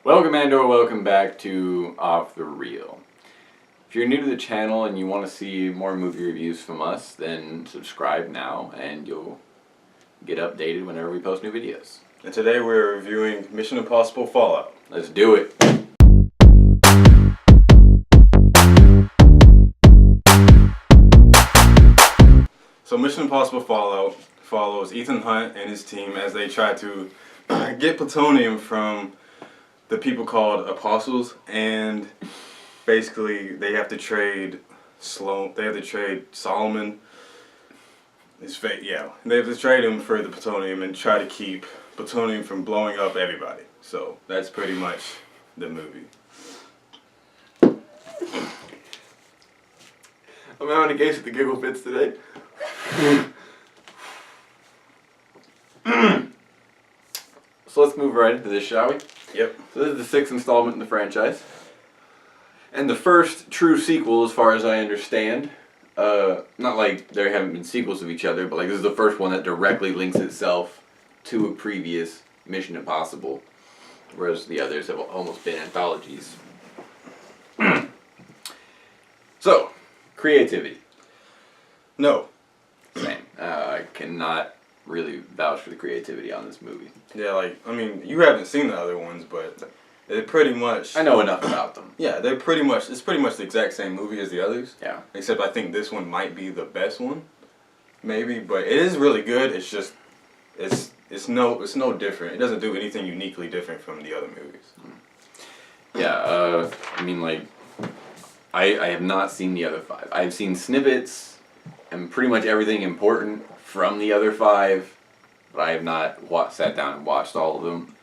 Welcome and or welcome back to Off the Reel. If you're new to the channel and you want to see more movie reviews from us, then subscribe now and you'll get updated whenever we post new videos. And today we're reviewing Mission Impossible Fallout. Let's do it. So Mission Impossible Fallout follows Ethan Hunt and his team as they try to get plutonium from the people called Apostles, and basically they have to trade Solomon. His fate, yeah. They have to trade him for the plutonium and try to keep plutonium from blowing up everybody. So that's pretty much the movie. I'm having a case of the giggle fits today. So let's move right into this, shall we? Yep. So this is the sixth installment in the franchise. And the first true sequel, as far as I understand. Not like there haven't been sequels of each other, but like this is the first one that directly links itself to a previous Mission Impossible. Whereas the others have almost been anthologies. So, creativity. No. Same. I cannot really vouch for the creativity on this movie. Yeah, you haven't seen the other ones, but they're pretty much... I know enough about them. Yeah, it's pretty much the exact same movie as the others. Yeah. Except I think this one might be the best one. Maybe, but it is really good. It's just, it's no different. It doesn't do anything uniquely different from the other movies. Yeah, I have not seen the other five. I've seen snippets and pretty much everything important from the other five, but I have not sat down and watched all of them.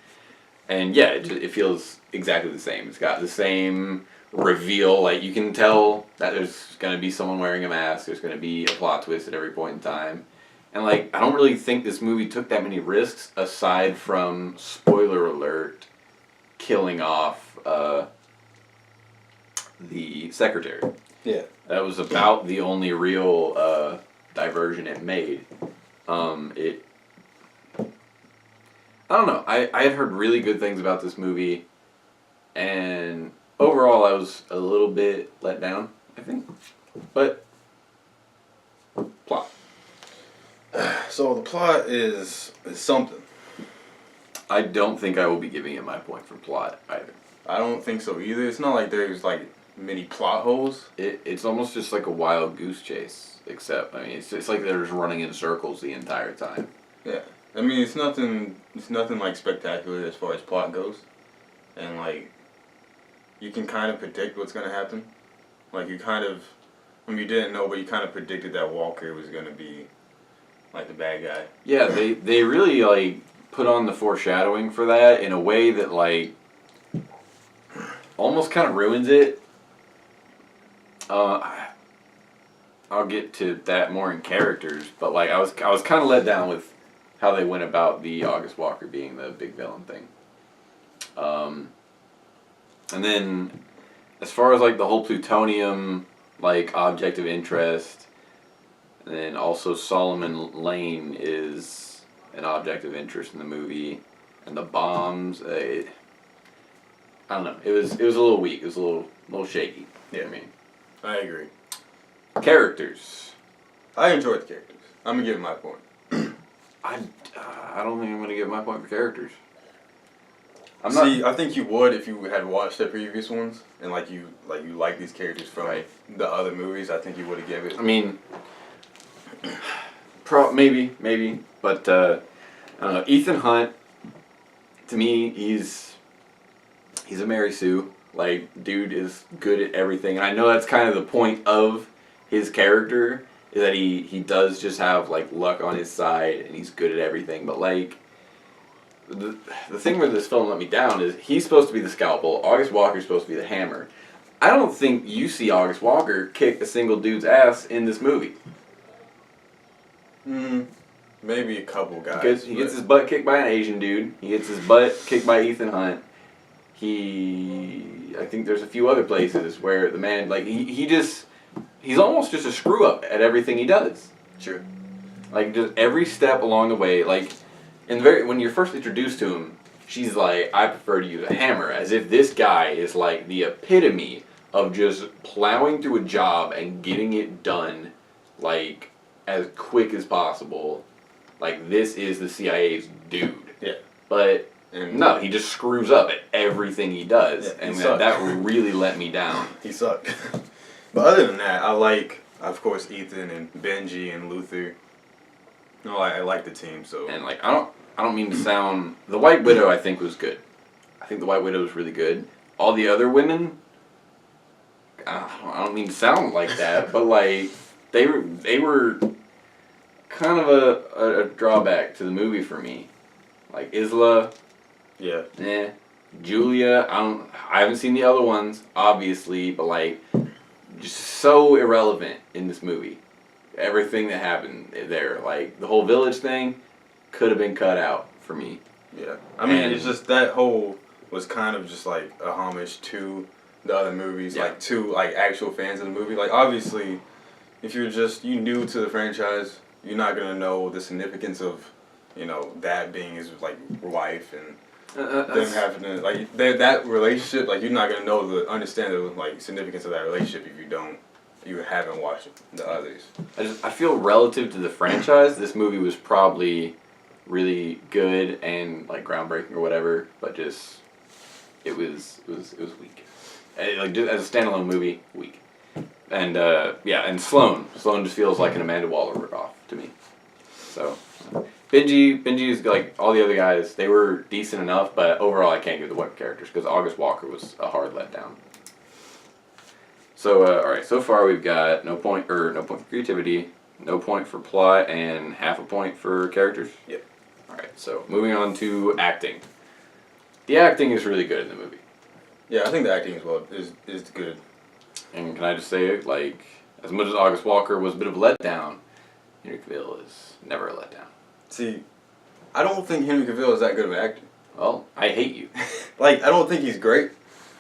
And yeah, it feels exactly the same. It's got the same reveal. Like, you can tell that there's going to be someone wearing a mask. There's going to be a plot twist at every point in time. And like, I don't really think this movie took that many risks aside from, spoiler alert, killing off the secretary. Yeah. That was about the only real diversion it made. I don't know. I had heard really good things about this movie, and overall I was a little bit let down, I think. But, plot. So the plot is something. I don't think I will be giving it my point for plot either. I don't think so either. It's not like there's many plot holes. It's almost just like a wild goose chase, except, it's like they're just running in circles the entire time. Yeah. It's nothing like spectacular as far as plot goes. And you can kind of predict what's going to happen. You didn't know, but you kind of predicted that Walker was going to be the bad guy. Yeah, they really put on the foreshadowing for that in a way that almost kind of ruins it. I'll get to that more in characters, but I was kind of let down with how they went about the August Walker being the big villain thing. And then as far as the whole plutonium object of interest, and then also Solomon Lane is an object of interest in the movie, and the bombs, I don't know. It was a little weak. It was a little shaky. Yeah, I agree. Characters. I enjoyed the characters. I'm gonna give it my point. I don't think I'm gonna give my point for characters. I think you would if you had watched the previous ones and you like these characters from the other movies. I think you would have given it. Maybe, but I don't know. Ethan Hunt, to me, he's a Mary Sue. Dude is good at everything, and I know that's kind of the point of his character, is that he does just have luck on his side and he's good at everything. But the thing where this film let me down is he's supposed to be the scalpel. August Walker's supposed to be the hammer. I don't think you see August Walker kick a single dude's ass in this movie. Maybe a couple guys. Because he gets his butt kicked by an Asian dude. He gets his butt kicked by Ethan Hunt. I think there's a few other places where the man, he's almost just a screw up at everything he does. Sure. Just every step along the way, when you're first introduced to him, she's like, I prefer to use a hammer, as if this guy is like the epitome of just plowing through a job and getting it done, like, as quick as possible. Like, this is the CIA's dude. Yeah. But, And no, he just screws up at everything he does. Yeah, and he that really let me down. He sucked. But other than that, I like, of course, Ethan and Benji and Luther. No, I like the team, so. And, like, I don't mean to sound... The White Widow, I think, was good. I think the White Widow was really good. All the other women... I don't mean to sound like that, but, like, they were kind of a drawback to the movie for me. Like, Isla... Yeah. Julia, I haven't seen the other ones, obviously, but, like, just so irrelevant in this movie. Everything that happened there, like, the whole village thing could have been cut out for me. Yeah. I mean, it's just that whole was kind of just, like, a homage to the other movies, Yeah. like, to, like, actual fans of the movie. Like, obviously, if you're new to the franchise, you're not going to know the significance of, you know, that being his, like, wife and them having to, like, that relationship, like, you're not going to know understand the, like, significance of that relationship if you haven't watched the others. I feel relative to the franchise, this movie was probably really good and, like, groundbreaking or whatever, but just, it was weak. Like, just as a standalone movie, weak. And, and Sloane just feels like an Amanda Waller ripoff to me. So... Benji's, like, all the other guys, they were decent enough, but overall I can't give the weapon characters, because August Walker was a hard letdown. So, alright, so far we've got no point for creativity, no point for plot, and half a point for characters? Yep. Alright, so moving on to acting. The acting is really good in the movie. Yeah, I think the acting as well is good. And can I just say, like, as much as August Walker was a bit of a letdown, Henry Cavill is never a letdown. See, I don't think Henry Cavill is that good of an actor. Well, I hate you. Like, I don't think he's great.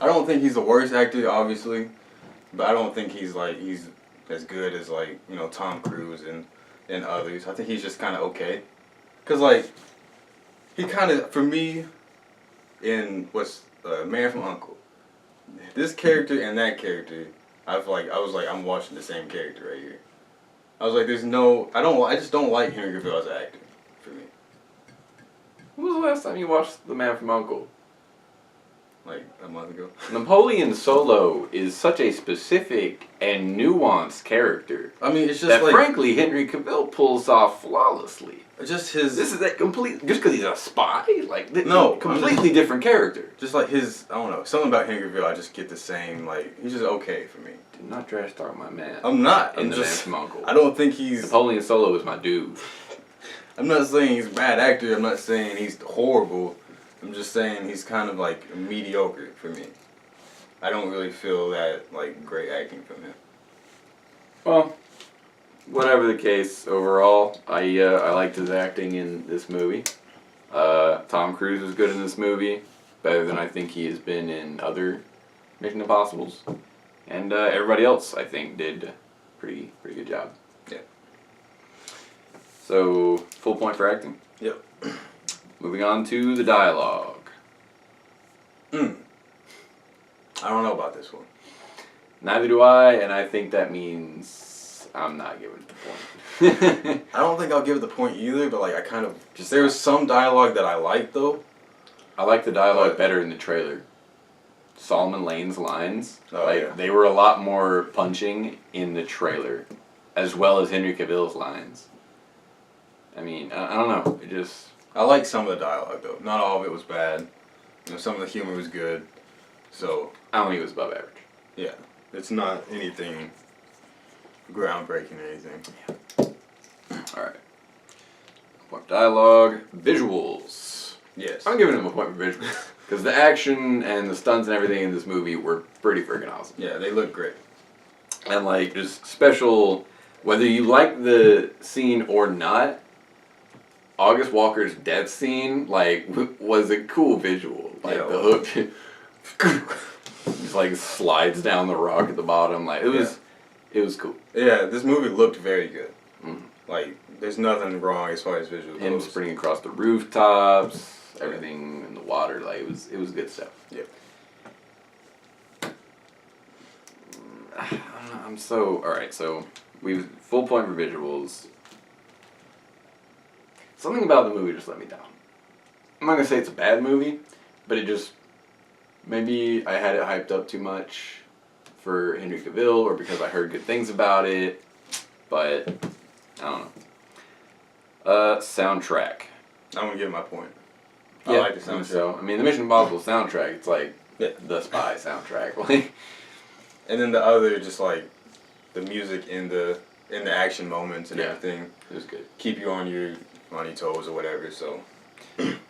I don't think he's the worst actor, obviously. But I don't think he's as good as, like, you know, Tom Cruise and others. I think he's just kind of okay. Because, like, he kind of, for me, in Man from U.N.C.L.E., this character and that character, I was like, I'm watching the same character right here. I was like, I just don't like Henry Cavill as an actor, for me. When was the last time you watched The Man from U.N.C.L.E.? Like, a month ago. Napoleon Solo is such a specific and nuanced character. I mean, it's just that, like... frankly, Henry Cavill pulls off flawlessly. Just his... This is that complete... Just because he's a spy? Like, no. Completely different character. Just like his... I don't know. Something about Henry Cavill, I just get the same, like... He's just okay for me. Do not trash talk my man. I'm not. In I'm The just... Man from U.N.C.L.E. I don't think he's... Napoleon Solo is my dude. I'm not saying he's a bad actor. I'm not saying he's horrible. I'm just saying he's kind of, like, mediocre for me. I don't really feel that, like, great acting from him. Well, whatever the case, overall, I liked his acting in this movie. Tom Cruise was good in this movie, better than I think he has been in other Mission Impossibles. And everybody else, I think, did a pretty good job. Yeah. So, full point for acting? Yep. Moving on to the dialogue. I don't know about this one. Neither do I, and I think that means I'm not giving it the point. I don't think I'll give it the point either, but, like, I kind of... There was some dialogue that I liked, though. I like the dialogue better in the trailer. Solomon Lane's lines, yeah. They were a lot more punching in the trailer, as well as Henry Cavill's lines. I mean, I don't know, it just... I like some of the dialogue, though. Not all of it was bad. You know, some of the humor was good. So... I don't think it was above average. Yeah. It's not anything groundbreaking or anything. Alright. Point for dialogue. Visuals. Yes. I'm giving him a point for visuals. Because the action and the stunts and everything in this movie were pretty freaking awesome. Yeah, they look great. And, like, just special... Whether you like the scene or not, August Walker's death scene, like, was a cool visual. Like, yeah, the hook just, like, slides down the rock at the bottom. Like, it was cool. Yeah, this movie looked very good. Mm. Like, there's nothing wrong as far as visual Him goes. sprinting across the rooftops. everything in the water. Like it was good stuff. Yep. I don't know, I'm so alright. So we full point for visuals. Something about the movie just let me down. I'm not gonna say it's a bad movie, but it just maybe I had it hyped up too much for Henry Cavill, or because I heard good things about it. But I don't know. Soundtrack. I'm gonna give my point. Yeah, I like the soundtrack. So I mean, the Mission Impossible soundtrack. It's like the Spy soundtrack. Like, and then the other, just like the music in the action moments and everything. It was good. Keep you on your toes or whatever. So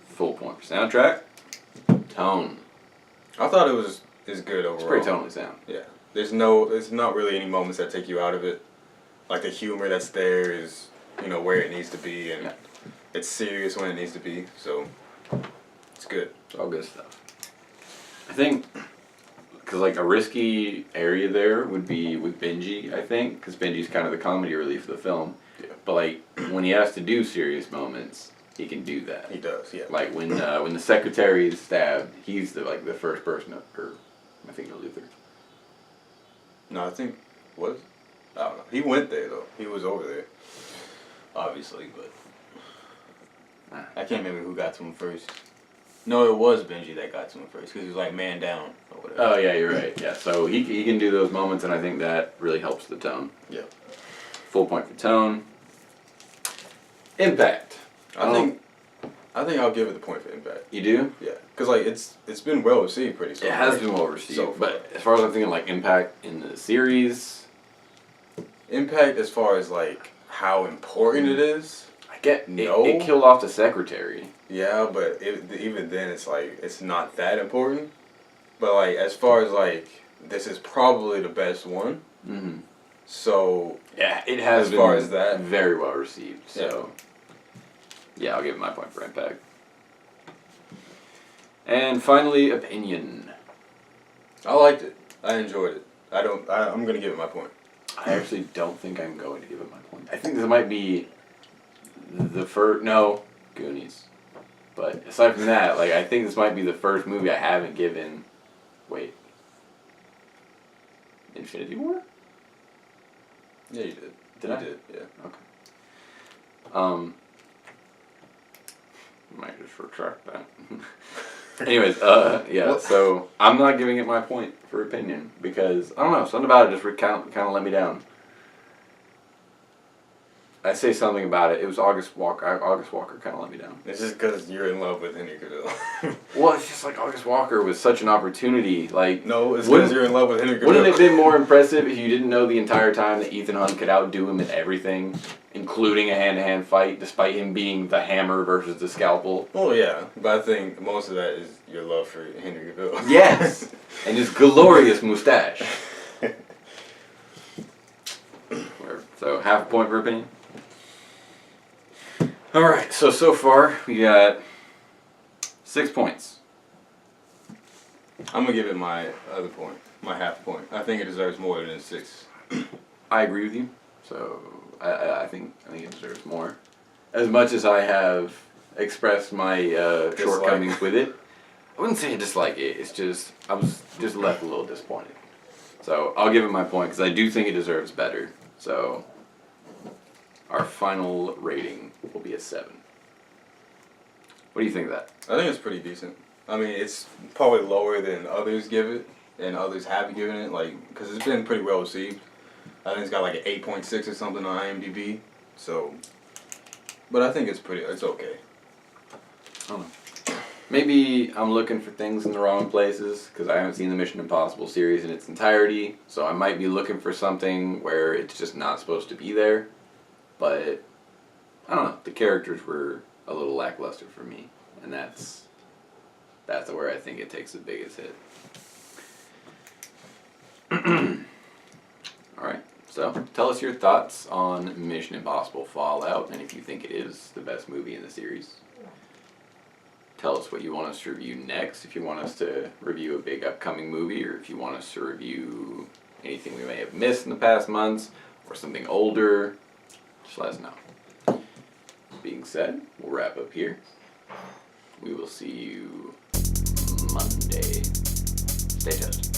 full point for soundtrack. Tone. I thought it was good overall. It's pretty tonally sound. Yeah. There's not really any moments that take you out of it. Like the humor that's there is, where it needs to be, and it's serious when it needs to be. So it's good. It's all good stuff. I think, because like a risky area there would be with Benji, I think, because Benji's kind of the comedy relief of the film. Yeah. But like when he has to do serious moments, he can do that. He does, yeah. Like when the secretary is stabbed, he's the first person, or I think Luther. No, I think I don't know. He went there though. He was over there, obviously, but I can't remember who got to him first. No, it was Benji that got to him first because he was like man down or whatever. Oh yeah, you're right. Yeah, so he can do those moments, and I think that really helps the tone. Yeah. Full point for tone. Impact. I think I'll give it the point for impact. You do? Yeah, because like it's been well received pretty. It has been well received, but as far as I'm thinking, like impact in the series. Impact as far as like how important it is. I get it killed off the secretary. Yeah, but even then it's like it's not that important. But like as far as like this is probably the best one. Mm-hmm. So yeah, it has as far as that very well received. So yeah, I'll give it my point for impact. And finally, opinion. I liked it. I enjoyed it. I'm gonna give it my point. I actually don't think I'm going to give it my point. I think this might be the first. No, Goonies. But aside from that, like I think this might be the first movie I haven't given. Wait. Infinity War? Yeah, you did. Did I? You did. Yeah. Okay. Might just retract that. Anyways, yeah. So I'm not giving it my point for opinion because I don't know, something about it just kind of let me down. I say something about it. It was August Walker. August Walker kind of let me down. It's just because you're in love with Henry Cavill. Well, it's just like August Walker was such an opportunity. Like no, it's because you're in love with Henry Cavill. Wouldn't it have been more impressive if you didn't know the entire time that Ethan Hunt could outdo him in everything, including a hand-to-hand fight, despite him being the hammer versus the scalpel? Oh yeah, but I think most of that is your love for Henry Cavill. Yes, and his glorious mustache. So half a point for opinion. All right, so far we got 6 points. I'm gonna give it my other point, my half point. I think it deserves more than a 6. I agree with you. So I think it deserves more. As much as I have expressed my shortcomings with it, I wouldn't say I dislike it. It's just I was just left a little disappointed. So I'll give it my point because I do think it deserves better. So our final rating will be a 7. What do you think of that? I think it's pretty decent. I mean, it's probably lower than others give it, and others have given it, like, because it's been pretty well received. I think it's got like an 8.6 or something on IMDb, so, but I think it's okay. I don't know. Maybe I'm looking for things in the wrong places because I haven't seen the Mission Impossible series in its entirety, so I might be looking for something where it's just not supposed to be there. But I don't know. The characters were a little lackluster for me, and that's where I think it takes the biggest hit. All right. So tell us your thoughts on Mission Impossible Fallout, and if you think it is the best movie in the series. Tell us what you want us to review next, if you want us to review a big upcoming movie, or if you want us to review anything we may have missed in the past months, or something older. Just let us know. Being said, we'll wrap up here. We will see you Monday. Stay toasty.